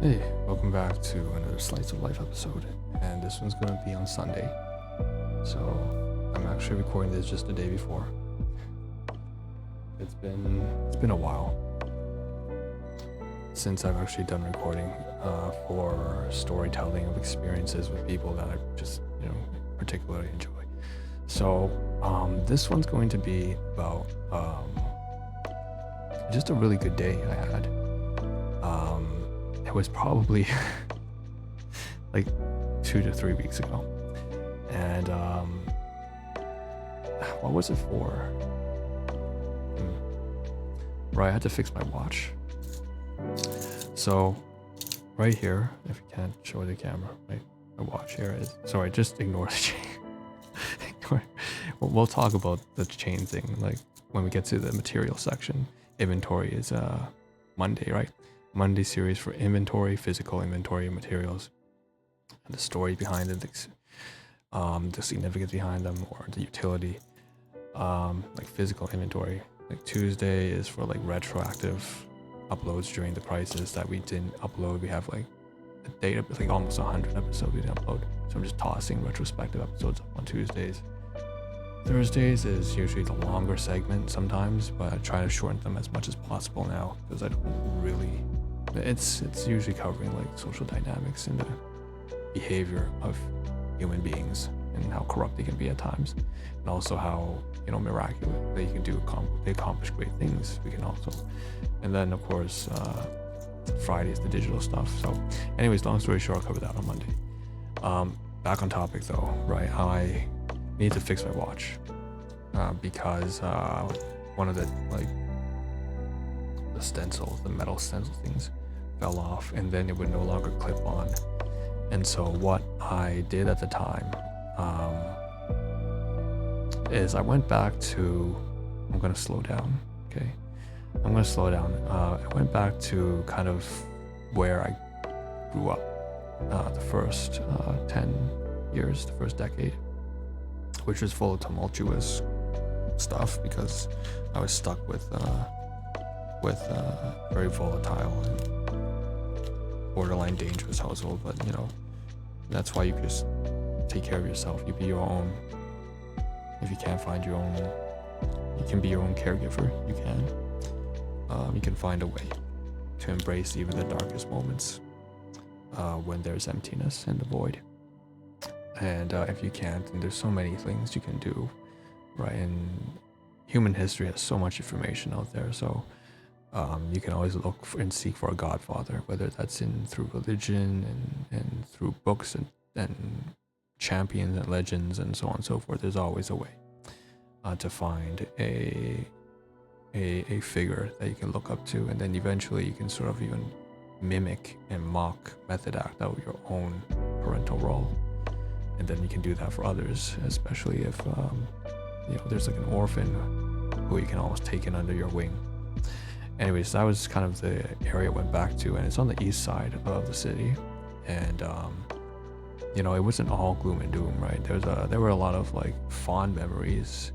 Hey, welcome back to another Slice of Life episode, and this one's going to be on Sunday. So I'm actually recording this just the day before. It's been a while since I've actually done recording for storytelling of experiences with people that I just particularly enjoy. So this one's going to be about just a really good day I had. It was probably like 2 to 3 weeks ago, and what was it for? Right, I had to fix my watch. So right here, if you can't show the camera, right, my watch here is, sorry, just ignore the chain. We'll talk about the chain thing like when we get to the material section. Inventory is Monday, right? Monday series for inventory, physical inventory, materials, and the story behind it, the significance behind them, or the utility. Like physical inventory. Like Tuesday is for like retroactive uploads during the crisis that we didn't upload. We have like a data, like almost 100 episodes we didn't upload. So I'm just tossing retrospective episodes up on Tuesdays. Thursdays is usually the longer segment sometimes, but I try to shorten them as much as possible now because I don't really. It's usually covering like social dynamics and the behavior of human beings and how corrupt they can be at times, and also how miraculous they can do. They accomplish great things. We can also, and then of course Friday is the digital stuff. So, anyways, long story short, I'll cover that on Monday. Back on topic though, right? I need to fix my watch because one of the stencils, the metal stencil things, fell off, and then it would no longer clip on. And so what I did at the time is I went back to, I'm gonna slow down, okay? I'm gonna slow down. I went back to kind of where I grew up, the first 10 years, the first decade, which was full of tumultuous stuff because I was stuck with very volatile and borderline dangerous household. But that's why you just take care of yourself. You be your own. If you can't find your own, you can be your own caregiver. You can find a way to embrace even the darkest moments when there's emptiness and the void. And if you can't, then there's so many things you can do, right? And human history has so much information out there. So you can always look for and seek for a godfather, whether that's through religion and through books and champions and legends and so on and so forth. There's always a way to find a figure that you can look up to, and then eventually you can sort of even mimic and mock, method act out your own parental role. And then you can do that for others, especially if there's like an orphan who you can almost take in under your wing. Anyways, that was kind of the area I went back to, and it's on the east side of the city. And it wasn't all gloom and doom, right? There were a lot of like fond memories,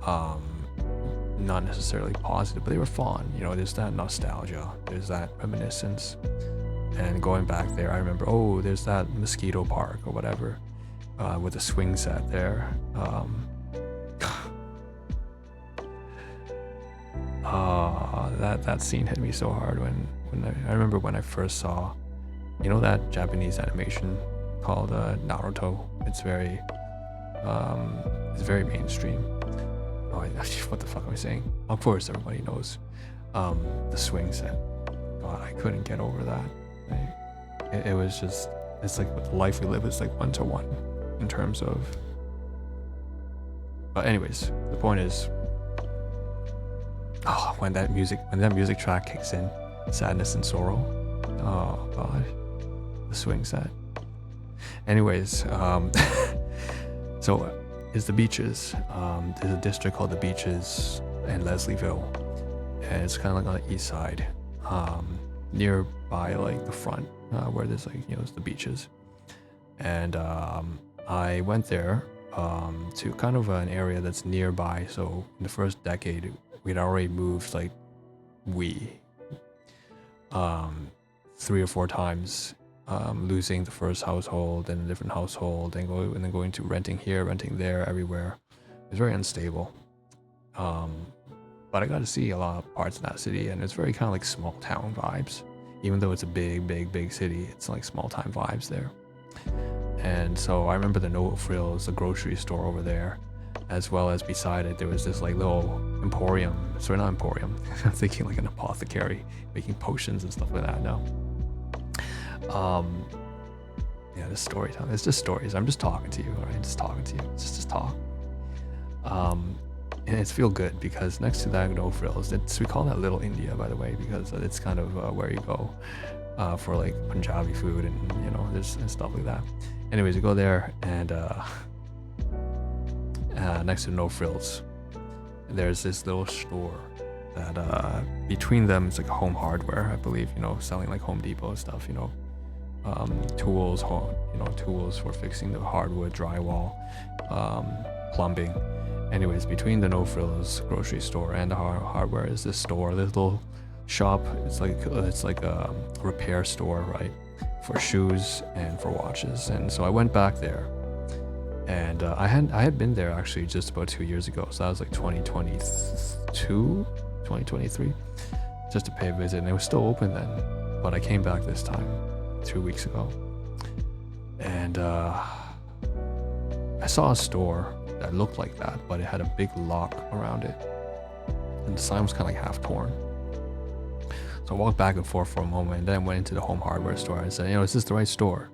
not necessarily positive, but they were fond. There's that nostalgia, there's that reminiscence. And going back there, I remember, there's that mosquito park or whatever, with a swing set there. That scene hit me so hard when I remember when I first saw, that Japanese animation called Naruto. It's very mainstream. What the fuck am I saying? Of course, everybody knows the swing set. God, I couldn't get over that. It was just, it's like the life we live is like 1-to-1 in terms of. But anyways, the point is, when that music track kicks in, sadness and sorrow. Oh god, the swing set. Anyways, so is the Beaches. There's a district called the Beaches in Leslieville, and it's kind of like on the east side, nearby like the front, where there's like it's the beaches. And I went there to kind of an area that's nearby. So in the first decade, we'd already moved, like 3 or 4 times, losing the first household and a different household, and then going to renting here, renting there, everywhere. It's very unstable. But I got to see a lot of parts of that city, and it's very kind of like small town vibes. Even though it's a big city, it's like small time vibes there. And so I remember the No Frills, the grocery store over there, as well as beside it there was this like little emporium. Sorry, not emporium. I'm thinking like an apothecary making potions and stuff like that. No. Yeah, this story time. It's just stories. I'm just talking to you, all right? Just talking to you. It's just talk. And it's feel good because next to that No Frills, we call that Lil India, by the way, because it's kind of where you go for like Punjabi food and, you know, there's and stuff like that. Anyways, you go there, and next to No Frills, there's this little store that between them it's like home hardware, I believe, you know, selling like HomeDepot stuff, you know, tools, tools for fixing the hardwood, drywall, plumbing. Anyways, between the No Frills grocery store and the hardware is this store, this little shop. It's like a repair store, right, for shoes and for watches. And so I went back there, and I had been there actually just about 2 years ago. So that was like 2023, just to pay a visit, and it was still open then. But I came back this time 2 weeks ago, and I saw a store that looked like that, but it had a big lock around it, and the sign was kind of like half torn. So I walked back and forth for a moment, and then went into the home hardware store and said, you know, is this the right store?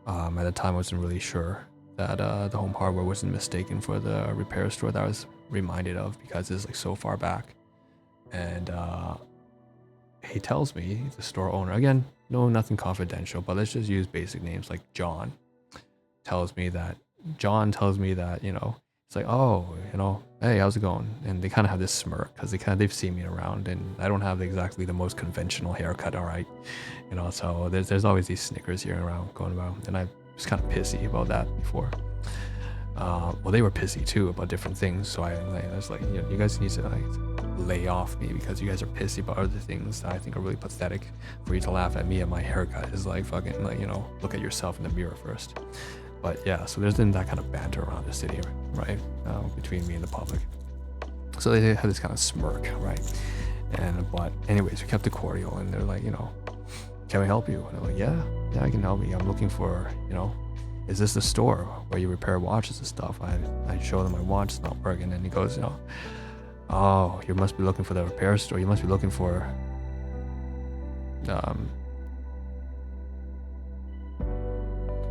At the time I wasn't really sure that the home hardware wasn't mistaken for the repair store that I was reminded of, because it's like so far back. And he tells me, the store owner, again, no, nothing confidential, but let's just use basic names like John, tells me that, you know, it's like, oh, you know, hey, how's it going? And they kind of have this smirk because they've seen me around, and I don't have exactly the most conventional haircut, all right, you know, so there's always these snickers here around going around, and I was kind of pissy about that before. Well, they were pissy too about different things, so I was like, you know, you guys need to like lay off me, because you guys are pissy about other things that I think are really pathetic. For you to laugh at me and my haircut is like fucking, like, you know, look at yourself in the mirror first. But yeah, so there's been that kind of banter around the city, right, between me and the public. So they had this kind of smirk, right? But anyways, we kept it cordial, and they're like, you know, can we help you? And I'm like, yeah, I can help you. I'm looking for, you know, is this the store where you repair watches and stuff? I show them my watch is not working, and he goes, you know, oh, you must be looking for the repair store. You must be looking for,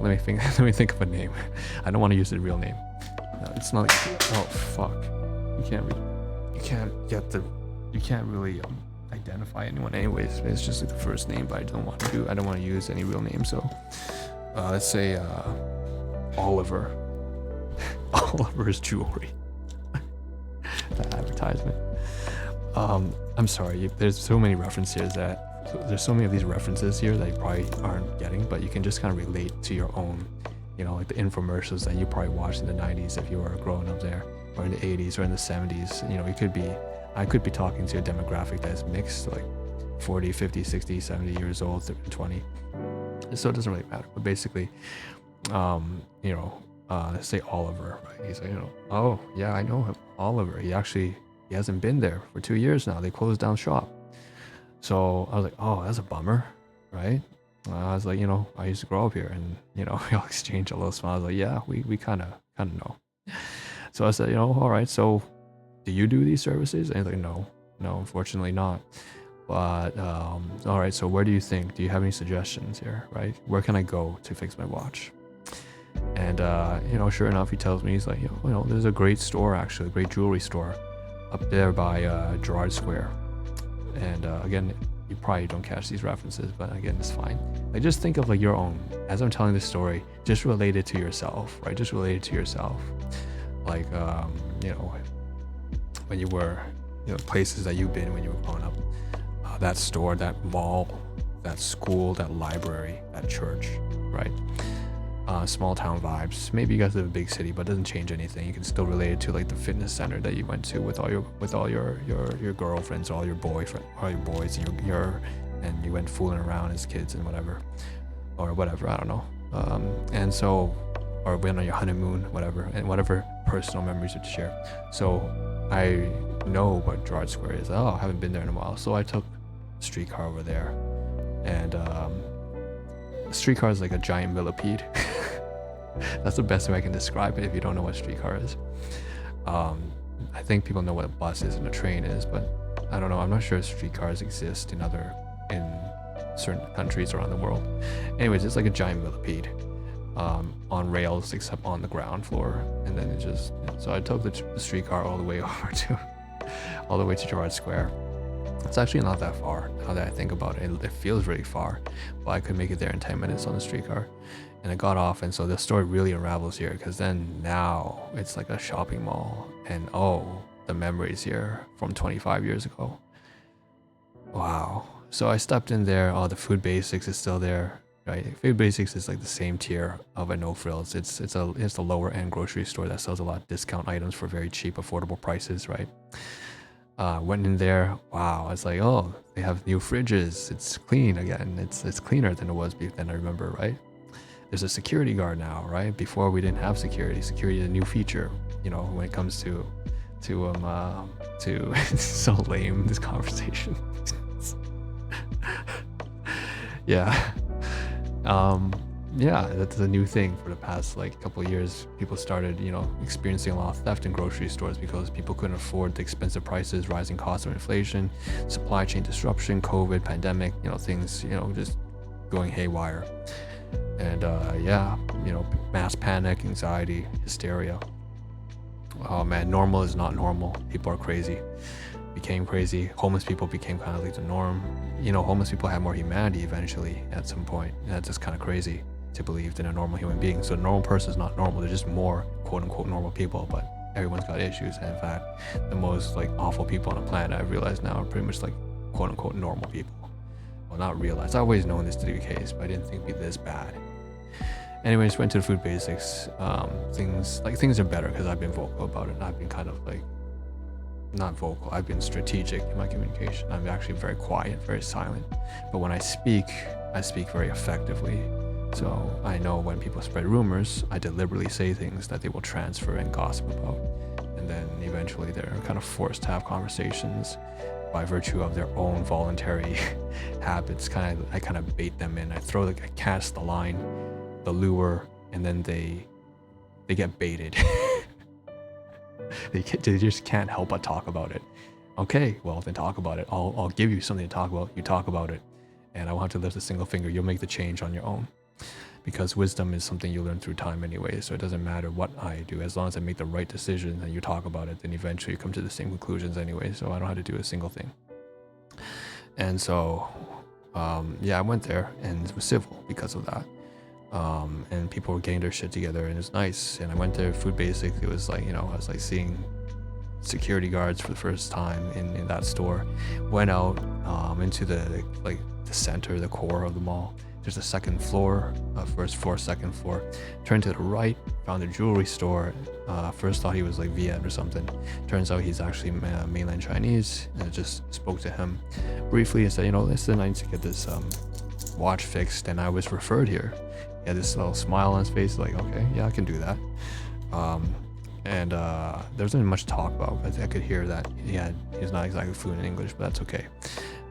let me think of a name. I don't want to use the real name. No, it's not like, oh fuck, you can't really identify anyone anyways. It's just like the first name, but I don't want to use any real name. So let's say Oliver. Oliver's Jewelry. That advertisement. I'm sorry, there's so many references there's so many of these references here that you probably aren't getting, but you can just kind of relate to your own, you know, like the infomercials that you probably watched in the 90s if you were growing up there, or in the 80s or in the 70s. You know, I could be talking to a demographic that is mixed, like 40, 50, 60, 70 years old, 20. So it doesn't really matter. But basically, you know, let's say Oliver, right? He's like, you know, oh yeah, I know him, Oliver. He hasn't been there for 2 years now. They closed down shop. So I was like, oh, that's a bummer, right? I was like, you know, I used to grow up here, and, you know, we all exchanged a little smile. I was like, yeah, we kind of know. So I said, you know, all right, so do you do these services? And he's like, no, unfortunately not. But all right, so where do you think? Do you have any suggestions here, right? Where can I go to fix my watch? And you know, sure enough, he tells me, he's like, you know, there's a great store, actually, a great jewelry store up there by Gerrard Square. And again, you probably don't catch these references, but again, it's fine. Like, just think of like your own, as I'm telling this story, just relate it to yourself, right? Just relate it to yourself. Like, you know, when you were, you know, places that you've been when you were growing up, that store, that mall, that school, that library, that church, right? Small town vibes. Maybe you guys live in a big city, but it doesn't change anything. You can still relate it to like the fitness center that you went to with all your girlfriends, all your boys, and and you went fooling around as kids and whatever, or whatever, I don't know. And so, or went on your honeymoon, whatever, and whatever personal memories you share. So I know what Gerrard Square is. Oh, I haven't been there in a while. So I took a streetcar over there, and a streetcar is like a giant millipede. That's the best way I can describe it if you don't know what streetcar is. I think people know what a bus is and a train is, but I don't know. I'm not sure if streetcars exist in certain countries around the world. Anyways, it's like a giant millipede on rails, except on the ground floor. And then it just, so I took the streetcar all the way over to Gerrard Square. It's actually not that far now that I think about it. It feels really far, but I could make it there in 10 minutes on the streetcar. And I got off, and so the story really unravels here, because then now it's like a shopping mall, and oh, the memories here from 25 years ago. Wow. So I stepped in there. Oh, the Food Basics is still there, right? Food Basics is like the same tier of a No Frills. It's a lower end grocery store that sells a lot of discount items for very cheap, affordable prices, right? Went in there. Wow, it's like, oh, they have new fridges. It's clean again. It's cleaner than it was than I remember, right? There's a security guard now, right? Before we didn't have security. Security is a new feature, you know, when it comes to it's so lame, this conversation. Yeah. Yeah, that's a new thing for the past like couple of years. People started, you know, experiencing a lot of theft in grocery stores because people couldn't afford the expensive prices, rising costs of inflation, supply chain disruption, COVID, pandemic, you know, things, you know, just going haywire. And yeah, you know, mass panic, anxiety, hysteria. Oh man, normal is not normal. People are crazy. Became crazy. Homeless people became kind of like the norm. You know, homeless people had more humanity eventually at some point. And that's just kind of crazy to believe than a normal human being. So a normal person is not normal. They're just more quote unquote normal people, but everyone's got issues. And in fact, the most like awful people on the planet, I've realized now, are pretty much like quote unquote normal people. Well, not realized. I've always known this to be the case, but I didn't think it'd be this bad. Anyways, went to the Food Basics. Things are better because I've been vocal about it. And I've been kind of like, not vocal, I've been strategic in my communication. I'm actually very quiet, very silent. But when I speak very effectively. So I know when people spread rumors, I deliberately say things that they will transfer and gossip about. And then eventually they're kind of forced to have conversations by virtue of their own voluntary habits. I kind of bait them in. I cast the line, the lure, and then they get baited. They just can't help but talk about it. Okay, well then talk about it. I'll give you something to talk about. You talk about it, and I won't have to lift a single finger. You'll make the change on your own, because wisdom is something you learn through time anyway. So it doesn't matter what I do, as long as I make the right decision and you talk about it, then eventually you come to the same conclusions anyway. So I don't have to do a single thing. And so, yeah, I went there and it was civil because of that. And people were getting their shit together, and it was nice. And I went to Food Basics. It was like, you know, I was like seeing security guards for the first time in that store. Went out into the center, the core of the mall. There's a second floor, first floor, second floor. Turned to the right, found a jewelry store. First thought he was like Viet or something. Turns out he's actually mainland Chinese. And I just spoke to him briefly and said, you know, listen, I need to get this watch fixed, and I was referred here. He had this little smile on his face, like, okay, yeah, I can do that. And there wasn't much to talk about. I could hear that he's not exactly fluent in English, but that's okay.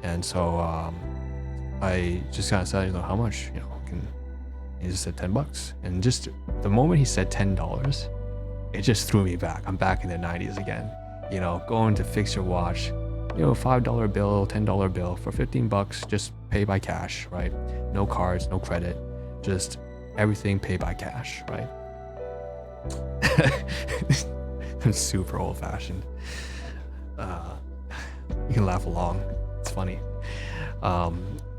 And so I just kind of said, you know, how much, you know, he just said $10. And just the moment he said $10, it just threw me back. I'm back in the 90s again, you know, going to fix your watch, you know, $5 bill, $10 bill for $15, just pay by cash, right? No cards, no credit, just everything pay by cash, right? I'm super old fashioned. You can laugh along, it's funny.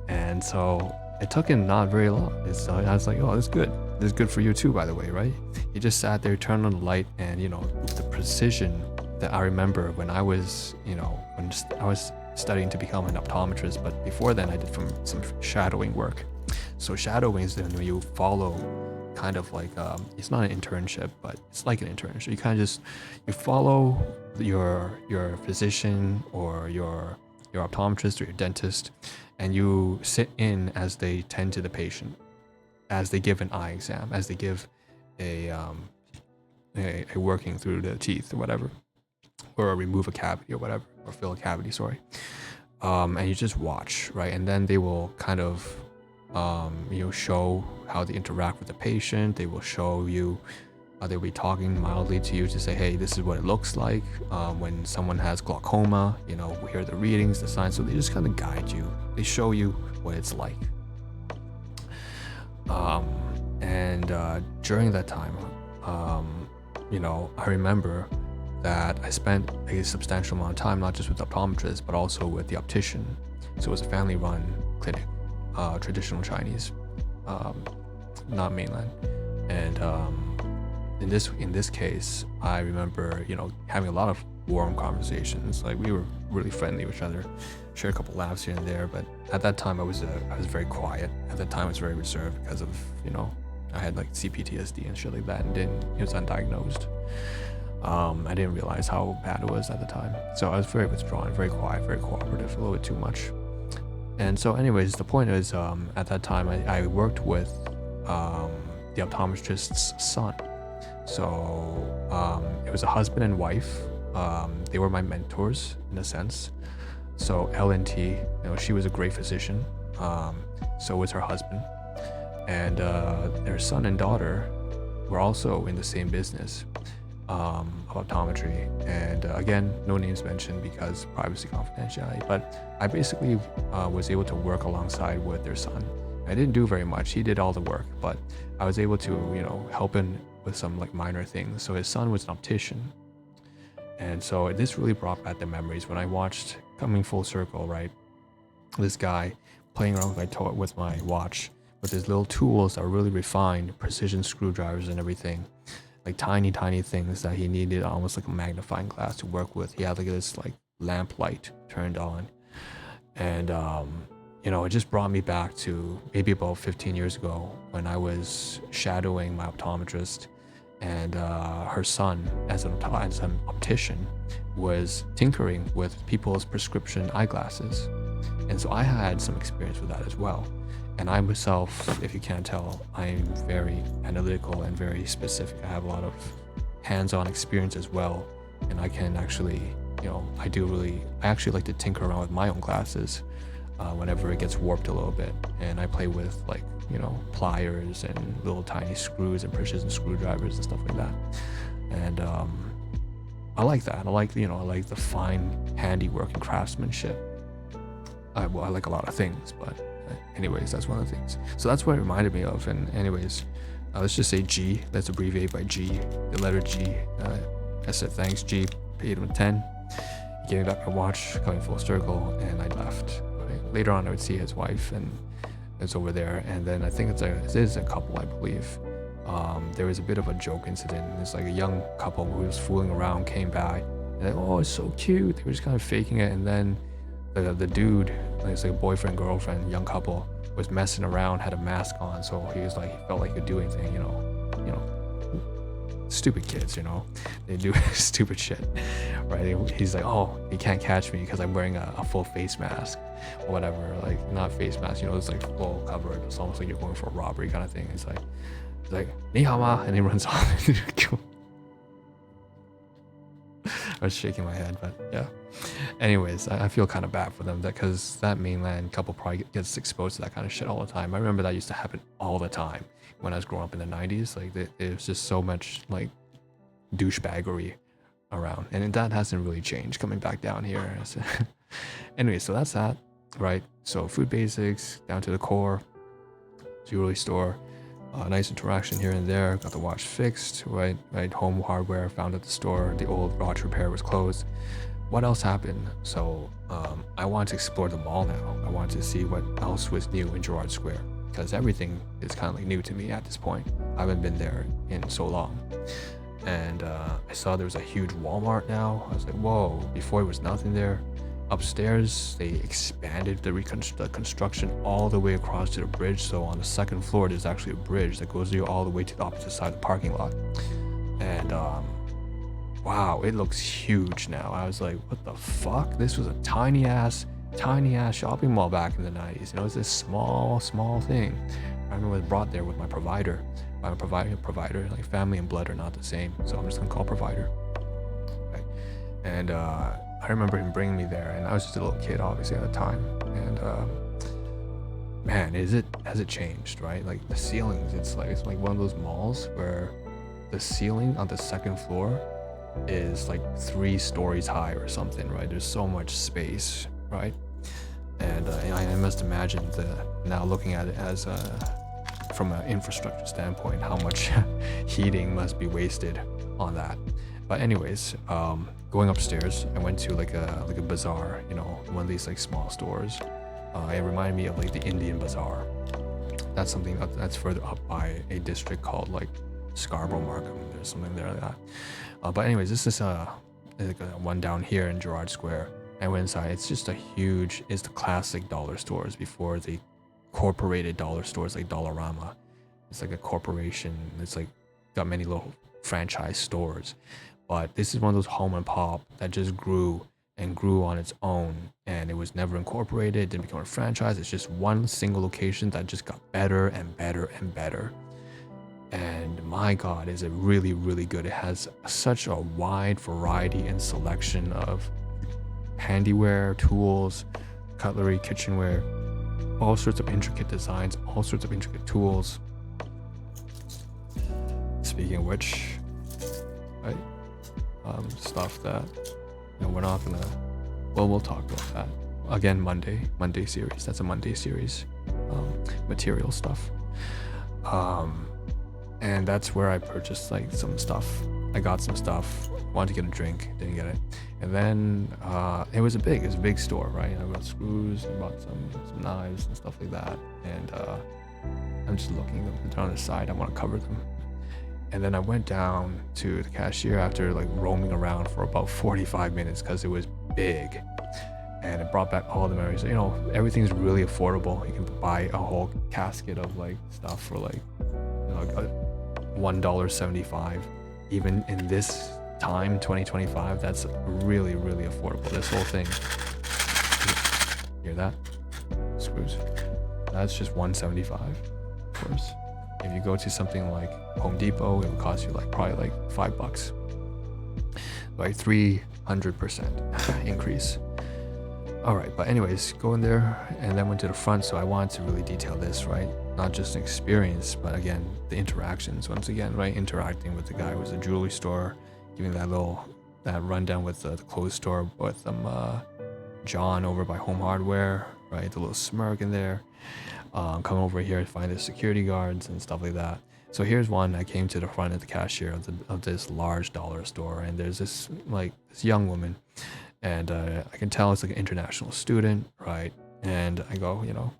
And so it took him not very long. So I was like, oh, this is good. This is good for you too, by the way, right? He just sat there, turned on the light, and, you know, the precision that I remember when I was, you know, when I was studying to become an optometrist, but before then I did some shadowing work. So shadowing is when you follow kind of like, it's not an internship, but it's like an internship. You kind of just, you follow your physician or your your optometrist or your dentist, and you sit in as they tend to the patient, as they give an eye exam, as they give a working through the teeth or whatever, or remove a cavity or whatever, or fill a cavity, sorry. And you just watch, right? And then they will kind of, show how they interact with the patient. They will show you, they'll be talking mildly to you to say, hey, this is what it looks like when someone has glaucoma. Here are the readings, the signs. So they just kind of guide you. They show you what it's like. And during that time, I remember that I spent a substantial amount of time, not just with the optometrist, but also with the optician. So it was a family-run clinic, traditional Chinese, not mainland. And in this case, I remember, having a lot of warm conversations. Like, we were really friendly with each other, shared a couple laughs here and there. But at that time, I was very quiet. At that time, I was very reserved because of, I had like CPTSD and shit like that, and it was undiagnosed. I didn't realize how bad it was at the time. So I was very withdrawn, very quiet, very cooperative, a little bit too much. And so anyways, the point is, at that time, I worked with the optometrist's son. So it was a husband and wife. They were my mentors in a sense. So LNT, she was a great physician. So was her husband. And their son and daughter were also in the same business of optometry. And again, no names mentioned because privacy, confidentiality. But I basically was able to work alongside with their son. I didn't do very much. He did all the work, but I was able to, help him with some like minor things. So his son was an optician. And so this really brought back the memories when I watched, coming full circle, right? This guy playing around with my watch with his little tools that were really refined, precision screwdrivers and everything, like tiny things that he needed almost like a magnifying glass to work with. He had like this like lamp light turned on, and it just brought me back to maybe about 15 years ago when I was shadowing my optometrist, and her son as an optician was tinkering with people's prescription eyeglasses. And so I had some experience with that as well. And I myself, if you can't tell, I'm very analytical and very specific. I have a lot of hands-on experience as well. And I can actually, I actually like to tinker around with my own glasses whenever it gets warped a little bit. And I play with like, pliers and little tiny screws and precision screwdrivers and stuff like that. And I like that. I like the fine handiwork and craftsmanship. I like a lot of things, but anyways, that's one of the things. So that's what it reminded me of. And anyways, let's just say G. Let's abbreviate by G, the letter G. I said thanks, G. Paid him 10. He gave me back my watch, coming full circle, and I left. Right? Later on, I would see his wife, and it's over there. And then I think it is a couple, I believe. There was a bit of a joke incident. It's like a young couple who was fooling around, came back, and like, oh, it's so cute. They were just kind of faking it, and then the dude, it's like a boyfriend, girlfriend, young couple, was messing around, had a mask on, so he felt like he could do anything, stupid kids, they do stupid shit, right? He's like, oh, he can't catch me because I'm wearing a full face mask or whatever, like not face mask, it's like full covered. It's almost like you're going for a robbery kind of thing. It's like, ni hao ma, and he runs off. I was shaking my head, but yeah. Anyways, I feel kind of bad for them because that mainland couple probably gets exposed to that kind of shit all the time. I remember that used to happen all the time when I was growing up in the 90s. Like, there was just so much like douchebaggery around, and that hasn't really changed coming back down here. So, anyway, so that's that, right? So food basics down to the core, jewelry store. Nice interaction here and there. Got the watch fixed, right? Home hardware found at the store. The old watch repair was closed. What else happened? So I wanted to explore the mall now. I wanted to see what else was new in Gerrard Square, because everything is kind of like new to me at this point. I haven't been there in so long. And I saw there was a huge Walmart now. I was like, whoa, before it was nothing there. Upstairs, they expanded the construction all the way across to the bridge. So on the second floor, there's actually a bridge that goes all the way to the opposite side of the parking lot. And wow, it looks huge now. I was like, what the fuck? This was a tiny ass tiny ass shopping mall back in the 90s. You know, it's this small thing. I remember it was brought there with my provider. By my provider, like family and blood are not the same, so I'm just gonna call provider. Right? And I remember him bringing me there, and I was just a little kid, obviously at the time. And man, has it changed, right? Like the ceilings, it's like one of those malls where the ceiling on the second floor is like 3 stories high or something, right? There's so much space, right? And I must imagine now looking at it as from an infrastructure standpoint, how much heating must be wasted on that. But anyways, going upstairs, I went to like a bazaar, you know, one of these like small stores. It reminded me of like the Indian bazaar. That's something that's further up by a district called like Scarborough Markham. There's something there like that. But anyways, this is like a one down here in Gerrard Square. I went inside. It's just it's the classic dollar stores before the corporated dollar stores like Dollarama. It's like a corporation. It's like got many little franchise stores. But this is one of those home and pop that just grew and grew on its own, and it was never incorporated, didn't become a franchise. It's just one single location that just got better and better and better. And my God, is it really, really good. It has such a wide variety and selection of handyware, tools, cutlery, kitchenware, all sorts of intricate designs, all sorts of intricate tools. Speaking of which, right, stuff that, you know, we're not gonna, well, we'll talk about that again Monday series. That's a Monday series, material stuff. And that's where I purchased like some stuff. I got some stuff, wanted to get a drink, didn't get it. And then it was a big store, right? I bought screws, I bought some knives and stuff like that. And I'm just looking at them on the side, I want to cover them. And then I went down to the cashier after like roaming around for about 45 minutes because it was big. And it brought back all the memories. You know, everything's really affordable. You can buy a whole casket of like stuff for like, you know, $1.75. Even in this time, 2025, that's really, really affordable. This whole thing. Hear that? Screws. That's just $1.75, of course. If you go to something like HomeDepot, it will cost you like probably like $5. Like 300% increase. All right, but anyways, go in there and then went to the front. So I wanted to really detail this, right? Not just an experience, but again, the interactions once again, right? Interacting with the guy who was a jewelry store, giving that rundown with the clothes store with John over by Home Hardware, right? The little smirk in there. Come over here to find the security guards and stuff like that. So here's one. I came to the front of the cashier of this large dollar store, and there's this young woman, and I can tell it's like an international student, right? And I go, you know,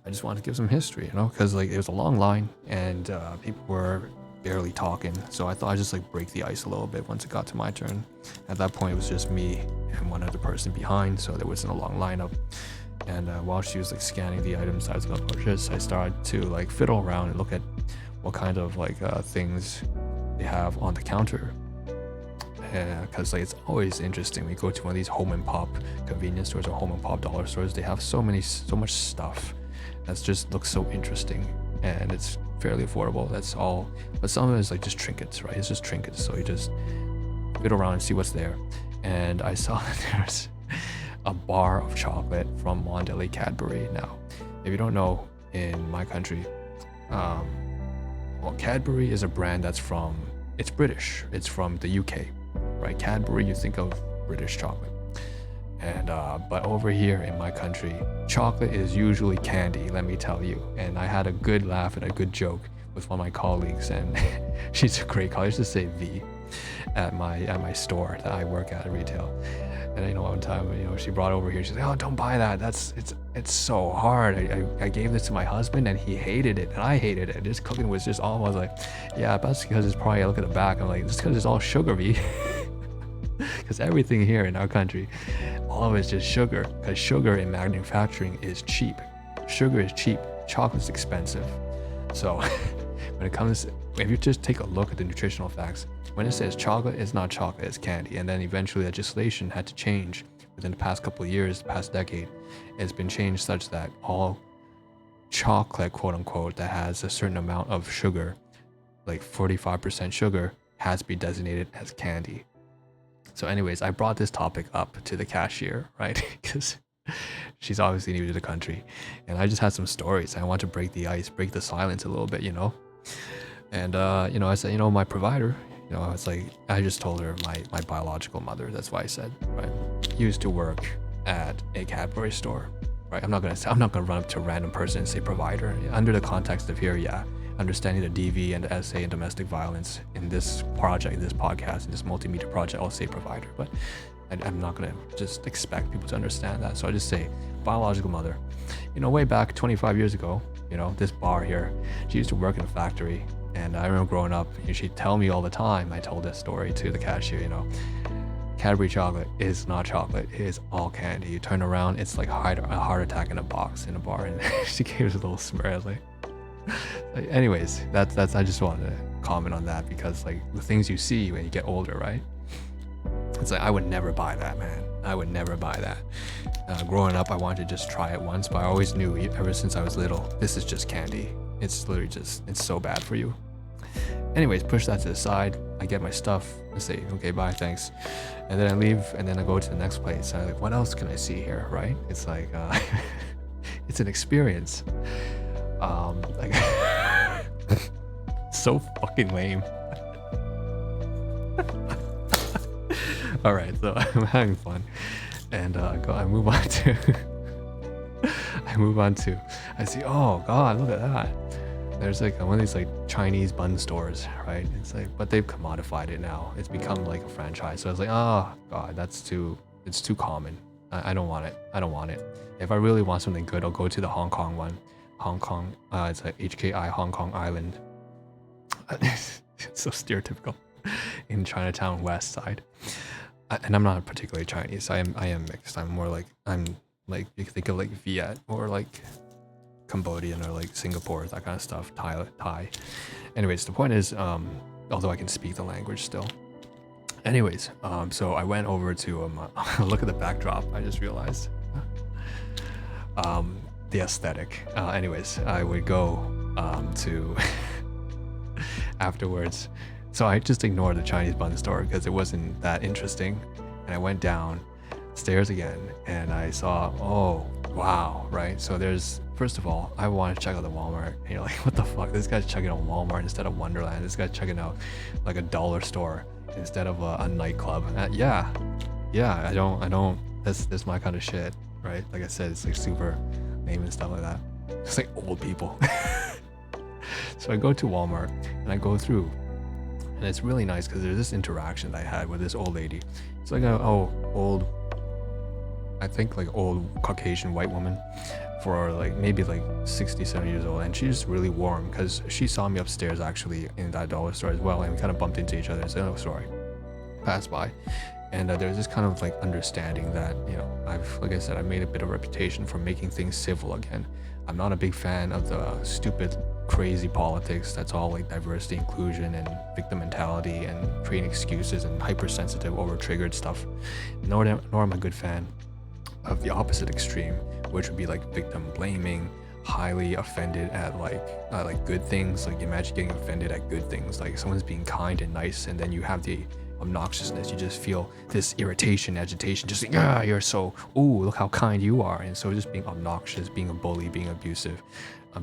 I just want to give some history, you know, because like it was a long line and people were barely talking. So I thought I'd just like break the ice a little bit once it got to my turn. At that point, it was just me and one other person behind, so there wasn't a long lineup. And while she was like scanning the items I was gonna purchase, I started to like fiddle around and look at what kind of like things they have on the counter. Because like it's always interesting when you go to one of these home and pop convenience stores or home and pop dollar stores. They have so much stuff that just looks so interesting, and it's fairly affordable. That's all. But some of it is like just trinkets, right? It's just trinkets. So you just fiddle around and see what's there. And I saw that there's a bar of chocolate from Mondelez Cadbury. Now, if you don't know, in my country, well, Cadbury is a brand it's British. It's from the UK, right? Cadbury, you think of British chocolate. And but over here in my country, chocolate is usually candy, let me tell you. And I had a good laugh and a good joke with one of my colleagues, and she's a great colleague, just say V, at my store that I work at retail. And you know, one time, you know, she brought it over here. She's like, "Oh, don't buy that. It's so hard. I gave this to my husband and he hated it and I hated it. This cooking was just all." I was like, "Yeah, that's because it's probably." I look at the back. I'm like, "It's because it's all sugar, V." Because everything here in our country, all of it's just sugar. Because sugar in manufacturing is cheap. Sugar is cheap. Chocolate's expensive. So when it comes, if you just take a look at the nutritional facts, when it says chocolate, it's not chocolate, it's candy. And then eventually legislation had to change within the past couple of years, the past decade, it's been changed such that all chocolate, quote unquote, that has a certain amount of sugar, like 45% sugar, has to be designated as candy. So anyways, I brought this topic up to the cashier, right? Because she's obviously new to the country, and I just had some stories. I want to break the ice, break the silence a little bit, you know. And I said, my provider, it's like, I just told her my biological mother. That's why I said, right, used to work at a Cadbury store, right? I'm not gonna run up to a random person and say provider. Under the context of here, yeah, understanding the DV and the SA and domestic violence in this project, in this podcast, in this multimedia project, I'll say provider, but I'm not gonna just expect people to understand that. So I just say biological mother. Way back 25 years ago, this bar here, she used to work in a factory, and I remember growing up, she'd tell me all the time. I told this story to the cashier, Cadbury chocolate is not chocolate, it is all candy. You turn around, it's like a heart attack in a box in a bar. And she gave us a little smirk. I was like anyways, that's I just wanted to comment on that, because like the things you see when you get older, right? It's like, I would never buy that, man. I would never buy that. Growing up, I wanted to just try it once, but I always knew ever since I was little, this is just candy. It's literally it's so bad for you. Anyways, push that to the side. I get my stuff. I say, okay, bye, thanks. And then I leave, and then I go to the next place. And I'm like, what else can I see here, right? It's like, it's an experience. Like, so fucking lame. All right, so I'm having fun, and I move on to, I see, oh God, look at that. There's like one of these like Chinese bun stores, right? It's like, but they've commodified it now. It's become like a franchise. So I was like, oh God, it's too common. I don't want it. If I really want something good, I'll go to the Hong Kong one. Hong Kong, it's like HKI Hong Kong Island. It's so stereotypical. In Chinatown West Side. And I'm not particularly Chinese. I am mixed. I'm like, you can think of like Viet or like Cambodian or like Singapore, that kind of stuff. Thai. Anyways, the point is, although I can speak the language still. Anyways, so I went over to look at the backdrop. I just realized the aesthetic. Anyways, I would go to afterwards. So I just ignored the Chinese bun store because it wasn't that interesting. And I went downstairs again, and I saw, oh, wow, right? So first of all, I want to check out the Walmart. And you're like, what the fuck? This guy's checking out Walmart instead of Wonderland. This guy's checking out like a dollar store instead of a nightclub. Yeah, I don't, that's my kind of shit, right? Like I said, it's like super lame and stuff like that. It's like old people. So I go to Walmart, and I go through. And it's really nice because there's this interaction that I had with this old lady. It's like old Caucasian white woman for like maybe like 60, 70 years old. And she's really warm because she saw me upstairs actually in that dollar store as well. And we kind of bumped into each other and said, oh, sorry, passed by. And there's this kind of like understanding that, like I said, I made a bit of a reputation for making things civil again. I'm not a big fan of the stupid, crazy politics that's all like diversity, inclusion, and victim mentality, and creating excuses and hypersensitive, over-triggered stuff. Nor am I a good fan of the opposite extreme, which would be like victim blaming, highly offended at like good things. Like imagine getting offended at good things, like someone's being kind and nice, and then you have the obnoxiousness. You just feel this irritation, agitation, just like, you're so, ooh, look how kind you are. And so just being obnoxious, being a bully, being abusive,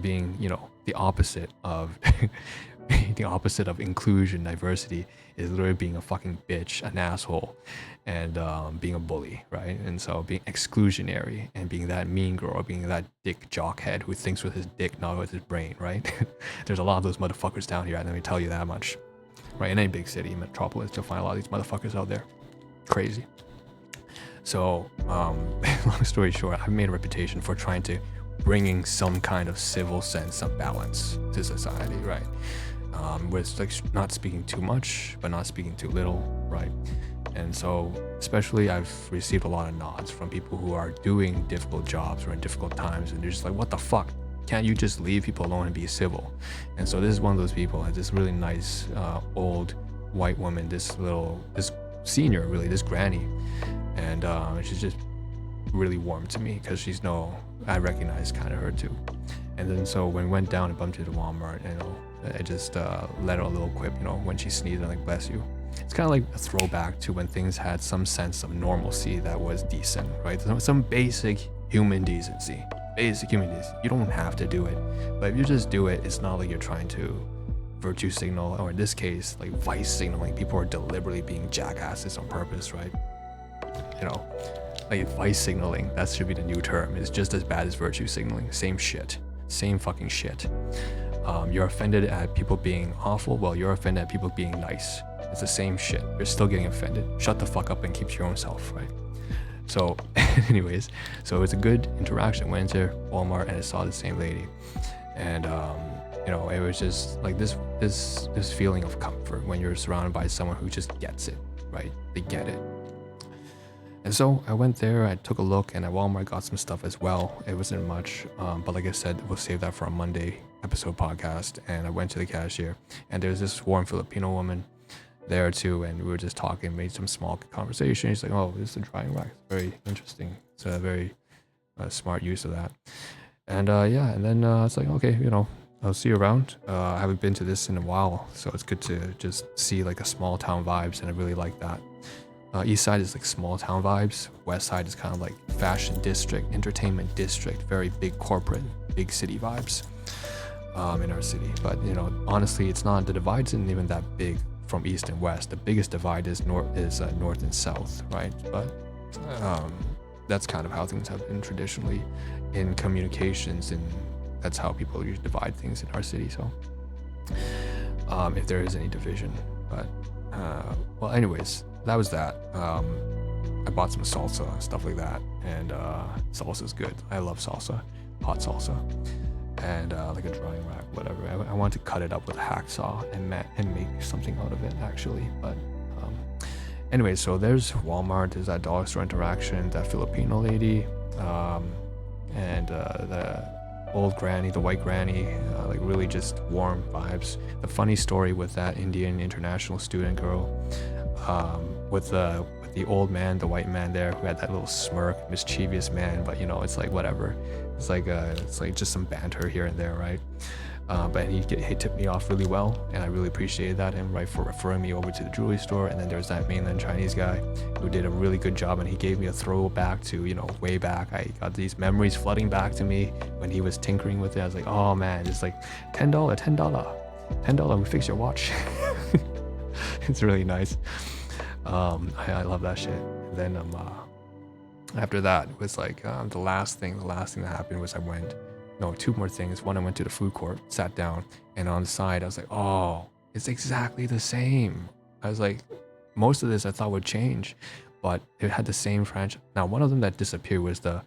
being, the opposite of the opposite of inclusion, diversity is literally being a fucking bitch, an asshole, and being a bully, right? And so being exclusionary and being that mean girl, being that dick jockhead who thinks with his dick, not with his brain, right? There's a lot of those motherfuckers down here, let me tell you that much. Right, in any big city, metropolis, you'll find a lot of these motherfuckers out there. Crazy. So, long story short, I've made a reputation for trying to bringing some kind of civil sense of balance to society, right? With like not speaking too much, but not speaking too little, right? And so, especially, I've received a lot of nods from people who are doing difficult jobs or in difficult times, and they're just like, what the fuck? Can't you just leave people alone and be civil? And so this is one of those people, this really nice old white woman, this senior, really, this granny. and she's just really warm to me because I recognize kind of her too. And then so when we went down and bumped into Walmart, I just let her a little quip, when she sneezed, I'm like, bless you. It's kind of like a throwback to when things had some sense of normalcy that was decent, right? Some basic human decency. You don't have to do it, but if you just do it, it's not like you're trying to virtue signal, or in this case, like vice signaling. People are deliberately being jackasses on purpose, right? Like vice signaling, that should be the new term. It's just as bad as virtue signaling. Same fucking shit. You're offended at people being awful, well, you're offended at people being nice. It's the same shit. You're still getting offended. Shut the fuck up and keep to your own self, right? So anyways, so it was a good interaction. Went into Walmart and I saw the same lady, and it was just like this feeling of comfort when you're surrounded by someone who just gets it, right? They get it. And so I went there, I took a look, and at Walmart got some stuff as well. It wasn't much, but like I said, we'll save that for a Monday episode podcast. And I went to the cashier, and there's this warm Filipino woman there too, and we were just talking, made some small conversation. She's like, oh, this is a drying rack. It's very interesting. It's a very smart use of that. And and then it's like, okay, I'll see you around. I haven't been to this in a while, so it's good to just see like a small town vibes, and I really like that. East side is like small town vibes. West side is kind of like fashion district, entertainment district, very big corporate, big city vibes in our city. But honestly, it's not, the divide isn't even that big from east and west. The biggest divide is north and south, right? But that's kind of how things have been traditionally in communications, and that's how people usually divide things in our city. So if there is any division, but well, anyways, that was that. I bought some salsa and stuff like that, and salsa's good. I love salsa, hot salsa, and like a drying rack, whatever. I want to cut it up with a hacksaw and make something out of it actually. But anyway, so there's Walmart, there's that dollar store interaction, that Filipino lady, and the old granny, the white granny, like really just warm vibes. The funny story with that Indian international student girl, with the old man, the white man there, who had that little smirk, mischievous man, but it's like whatever. It's like just some banter here and there, right? But he tipped me off really well, and I really appreciated that, him, right, for referring me over to the jewelry store. And then there's that mainland Chinese guy who did a really good job, and he gave me a throwback to way back. I got these memories flooding back to me when he was tinkering with it. I was like, oh man, it's like $10, we fix your watch. It's really nice. I love that shit. And then after that, it was like the last thing that happened was two more things. One, I went to the food court, sat down, and on the side I was like, oh, it's exactly the same. I was like, most of this I thought would change, but it had the same franchise. Now, one of them that disappeared was the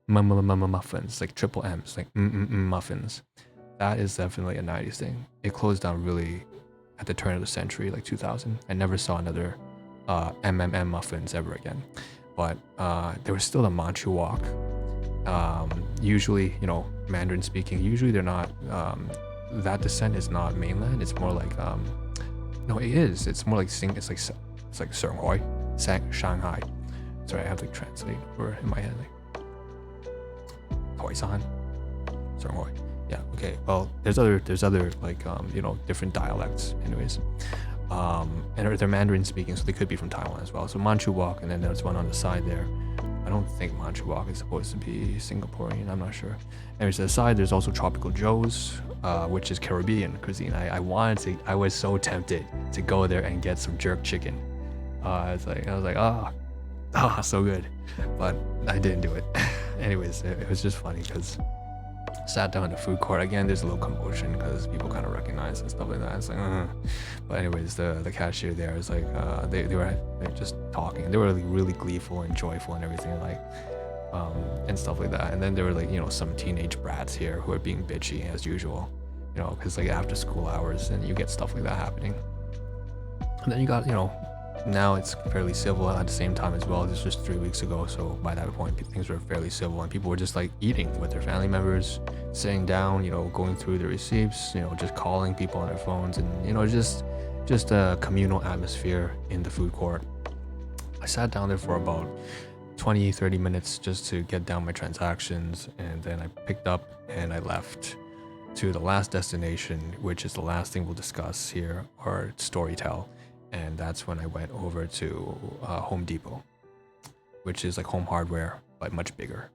muffins, like triple M's, like muffins. That is definitely a 90s thing. It closed down really at the turn of the century, like 2000. I never saw another muffins ever again. But there was still the Manchu Wok. Usually, Mandarin speaking, usually they're not, that descent is not mainland. It's more like, no, it is. It's more like it's like Shanghai. Sorry, I have to translate for in my head. Like, Khoisan, Shanghai. Yeah. Okay. Well, there's other like different dialects. Anyways, and they're Mandarin speaking, so they could be from Taiwan as well. So Manchu Wok, and then there's one on the side there. I don't think Manchu Wok is supposed to be Singaporean. I'm not sure. Anyways, to the side, there's also Tropical Joe's, which is Caribbean cuisine. I was so tempted to go there and get some jerk chicken. I was like, so good, but I didn't do it. Anyways, it was just funny because sat down in the food court again. There's a little commotion because people kind of recognize and stuff like that. It's like, but anyways, the cashier there is like, they were just talking. They were like really gleeful and joyful and everything, like, and stuff like that. And then there were like some teenage brats here who are being bitchy as usual, because like after school hours, and you get stuff like that happening. And then you got now it's fairly civil at the same time as well. This was just 3 weeks ago, so by that point things were fairly civil, and people were just like eating with their family members, sitting down, going through the receipts, just calling people on their phones, and just a communal atmosphere in the food court. I sat down there for about 20-30 minutes just to get down my transactions, and then I picked up and I left to the last destination, which is the last thing we'll discuss here, or Storytell. And that's when I went over to Home Depot, which is like home hardware but much bigger,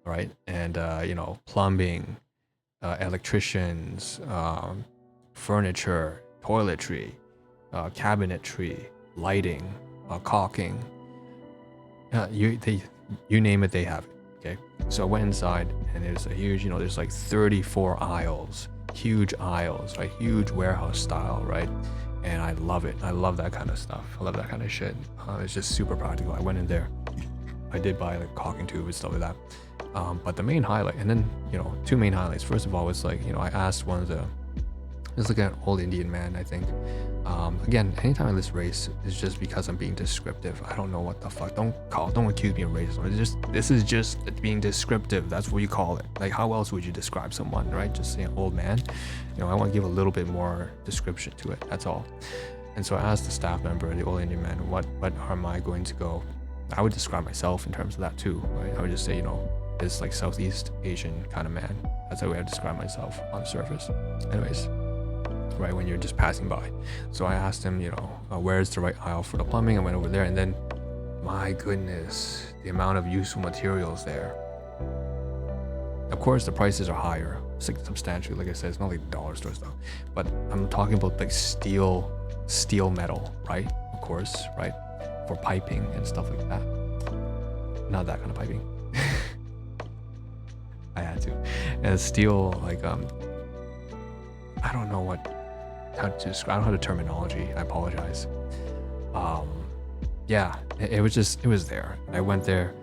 right? And you know, plumbing, electricians, furniture, toiletry, cabinetry, lighting, caulking, you name it, they have it. Okay, so I went inside and there's a huge, you know, there's like 34 aisles, huge aisles, like huge warehouse style, right? And I love it. I love that kind of stuff. I love that kind of shit. It's just super practical. I went in there. I did buy like caulking tube and stuff like that. But the main highlight, and then, you know, two main highlights. First of all, was like, you know, I asked one of the, it's like an old Indian man, I think. Again, anytime I list race, it's just because I'm being descriptive. I don't know what the fuck. Don't accuse me of racism. This is just being descriptive. That's what you call it. Like, how else would you describe someone, right? Just say an old man. You know, I want to give a little bit more description to it. That's all. And so I asked the staff member, the old Indian man, what am I going to go? I would describe myself in terms of that too, right? I would just say, you know, this like Southeast Asian kind of man. That's how I would describe myself on the surface. Anyways. Right, when you're just passing by. So I asked him, you know, where's the right aisle for the plumbing? I went over there, and then, my goodness, the amount of useful materials there. Of course, the prices are higher, substantially. Like I said, it's not like dollar store stuff, but I'm talking about like steel metal, right? Of course, right, for piping and stuff like that. Not that kind of piping. I had to, and steel, like I don't know how to describe. I don't know the terminology. I apologize. Yeah, it was there. I went there,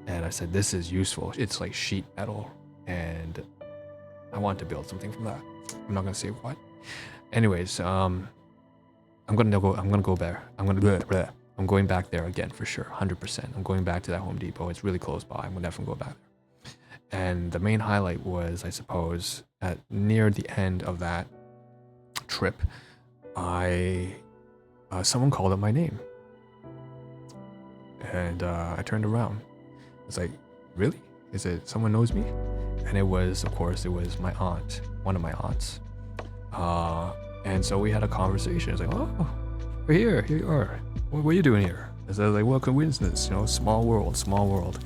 and I said, "This is useful. It's like sheet metal, and I want to build something from that." I'm not gonna say what. Anyways, I'm gonna go there. I'm going back there again for sure, 100%. I'm going back to that Home Depot. It's really close by. I'm gonna definitely go back there. And the main highlight was, I suppose, at near the end of that trip, someone called up my name, and I turned around. It's like, really? Is it someone knows me? And it was, of course, it was my aunt, one of my aunts. And so we had a conversation. It's like, oh, we're here. Here you are. What are you doing here? I said, like, what coincidence? You know, small world.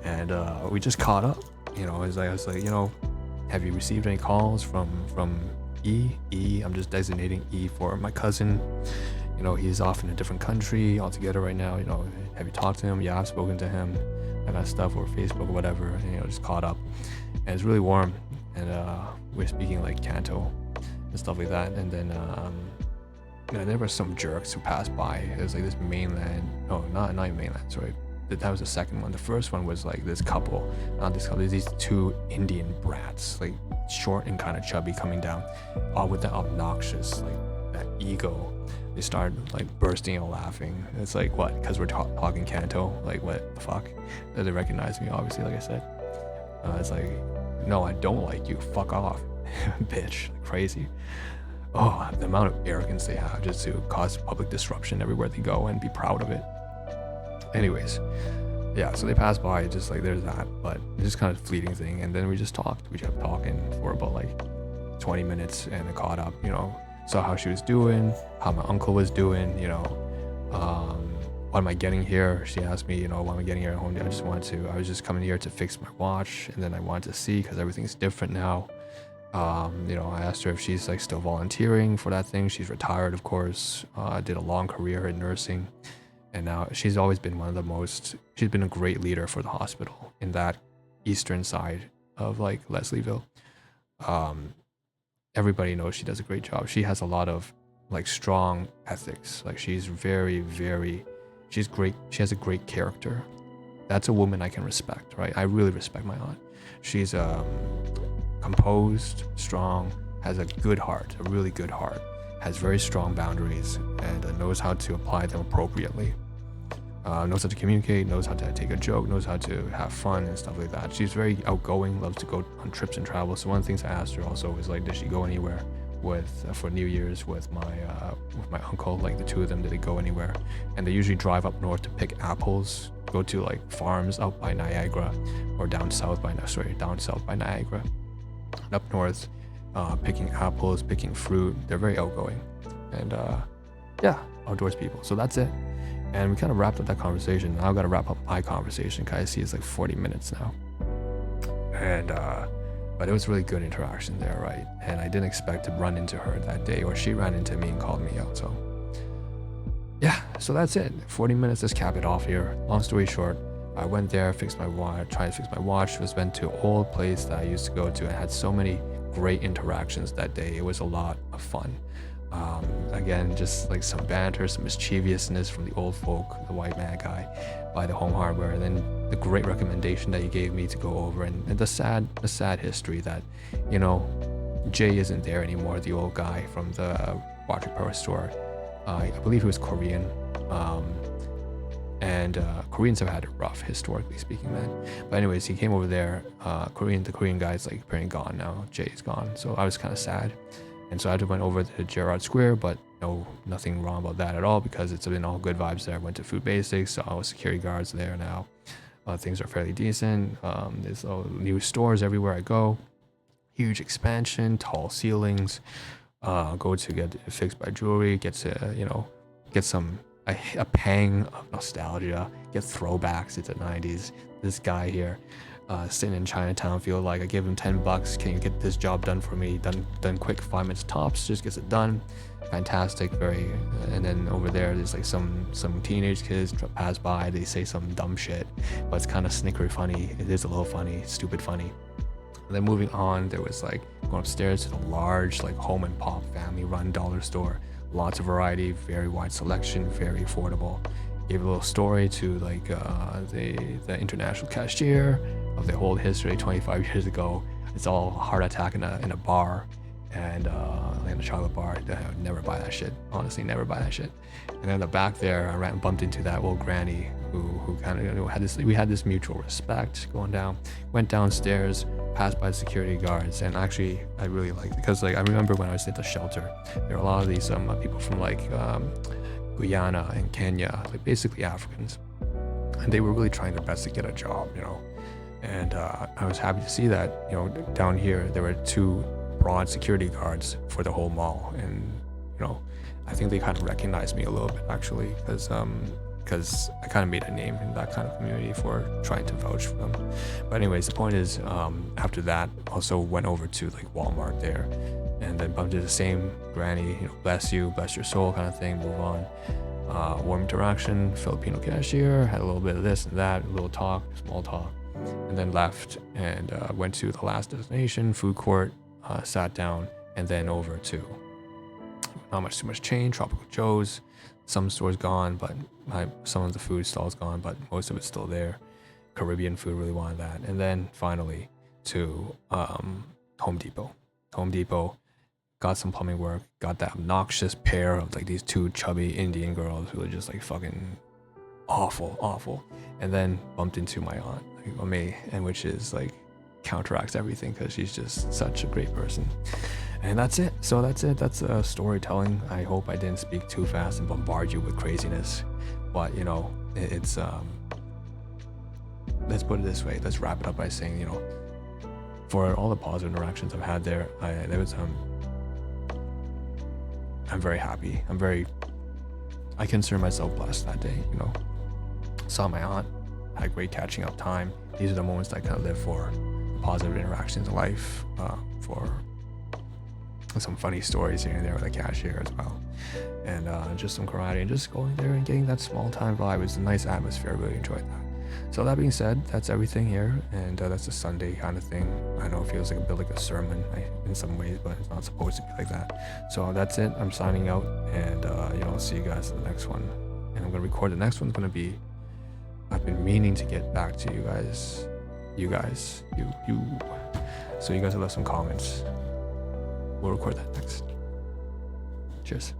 And we just caught up. You know, I was like, you know, have you received any calls from E? I'm just designating E for my cousin. You know, he's off in a different country altogether right now. You know, have you talked to him? Yeah, I've spoken to him. That kind of stuff, or Facebook or whatever. And, you know, just caught up. And it's really warm. And we're speaking like Canto and stuff like that. And then, you know, there were some jerks who passed by. It was like this mainland. No, not mainland. Sorry. That was the second one. The first one was like this couple, not this couple, these two Indian brats, like short and kind of chubby, coming down, all with that obnoxious, like that ego. They started like bursting out laughing. It's like, what? Because we're talking Canto? Like, what the fuck? They recognize me, obviously, like I said. It's like, no, I don't like you. Fuck off, bitch. Like, crazy. Oh, the amount of arrogance they have just to cause public disruption everywhere they go and be proud of it. Anyways, yeah, so they passed by, just like there's that, but it's just kind of a fleeting thing. And then we just talked. We kept talking for about like 20 minutes, and I caught up, you know, saw how she was doing, how my uncle was doing, you know, what am I getting here? She asked me, you know, what am I getting here at home? I was just coming here to fix my watch, and then I wanted to see, because everything's different now. You know, I asked her if she's like still volunteering for that thing. She's retired, of course. Did a long career in nursing. And now she's always been she's been a great leader for the hospital in that eastern side of like Leslieville. Everybody knows she does a great job. She has a lot of like strong ethics. Like she's she's great. She has a great character. That's a woman I can respect, right? I really respect my aunt. She's composed, strong, has a good heart, a really good heart. Has very strong boundaries, and knows how to apply them appropriately. Knows how to communicate, knows how to take a joke, knows how to have fun and stuff like that. She's very outgoing, loves to go on trips and travel. So one of the things I asked her also was like, does she go anywhere for New Year's with my uncle. Like the two of them didn't go anywhere, and they usually drive up north to pick apples, go to like farms out by Niagara, or down south by Niagara, and up north, picking apples, picking fruit. They're very outgoing, and yeah, outdoors people. So that's it. And we kind of wrapped up that conversation. Now I've got to wrap up my conversation because I see it's like 40 minutes now. And but it was really good interaction there, right? And I didn't expect to run into her that day, or she ran into me and called me out. So yeah, so that's it. 40 minutes, let's cap it off here. Long story short, I went there, fixed my watch, tried to fix my watch, went to an old place that I used to go to, and had so many great interactions that day. It was a lot of fun. Again, just like some banter, some mischievousness from the old folk, the white man guy by the home hardware, and then the great recommendation that he gave me to go over, and the sad history that, you know, Jay isn't there anymore, the old guy from the watch repair store. I believe he was Korean, and Koreans have had it rough, historically speaking, man. But anyways, he came over there. The Korean guy's like pretty gone now. Jay's gone, so I was kind of sad. And so I just went over to Gerrard Square, but nothing wrong about that at all, because it's been all good vibes there. I went to Food Basics, saw all security guards there now. Things are fairly decent. There's new stores everywhere I go. Huge expansion, tall ceilings. Go to get fixed by jewelry, get to, get a pang of nostalgia, get throwbacks into the 90s. This guy here, sitting in Chinatown, feel like I give him $10. Can you get this job done for me? Done quick, 5 minutes tops. Just gets it done. Fantastic, very. And then over there's like some teenage kids pass by. They say some dumb shit, but it's kind of snickery funny. It is a little funny, stupid funny. And then moving on, there was like going upstairs to the large like home and pop family run dollar store. Lots of variety, very wide selection, very affordable. Gave a little story to like the international cashier of the whole history 25 years ago. It's all heart attack in a bar, and in a chocolate bar. I would never buy that shit. Honestly, never buy that shit. And then in the back there, I bumped into that old granny who kind of had this. We had this mutual respect going down. Went downstairs, passed by the security guards, and actually I really liked it because like I remember when I was at the shelter, there were a lot of these people from like Guyana and Kenya, like basically Africans, and they were really trying their best to get a job, and I was happy to see that, down here there were 2 broad security guards for the whole mall, and I think they kind of recognized me a little bit actually, because I kind of made a name in that kind of community for trying to vouch for them. But anyways, the point is, after that, also went over to like Walmart there, and then bumped into the same granny, bless you, bless your soul kind of thing, move on. Warm interaction, Filipino cashier, had a little bit of this and that, a little talk, small talk, and then left and went to the last destination, food court, sat down, and then over to, not too much change, Tropical Joe's. Some stores gone, but some of the food stalls gone, but most of it's still there. Caribbean food, really wanted that. And then finally to Home Depot. Home Depot, got some plumbing work, got that obnoxious pair of like these 2 chubby Indian girls who were just like fucking awful. And then bumped into my aunt, like May, and which is like counteracts everything because she's just such a great person. And that's it. So that's it. That's storytelling. I hope I didn't speak too fast and bombard you with craziness. But it's let's put it this way. Let's wrap it up by saying, for all the positive interactions I've had there, I'm very happy. I consider myself blessed that day. Saw my aunt, had great catching up time. These are the moments that I kind of live for. Positive interactions in life, for some funny stories here and there with the cashier as well, and just some karate, and just going there and getting that small time vibe. It was a nice atmosphere. Really enjoyed that. So that being said, that's everything here, and that's a Sunday kind of thing. I know it feels like a bit like a sermon in some ways, but it's not supposed to be like that. So that's it. I'm signing out, and I'll see you guys in the next one. And I'm gonna record the next one. It's gonna be. I've been meaning to get back to you guys. You. So you guys have left some comments. We'll record that next. Cheers.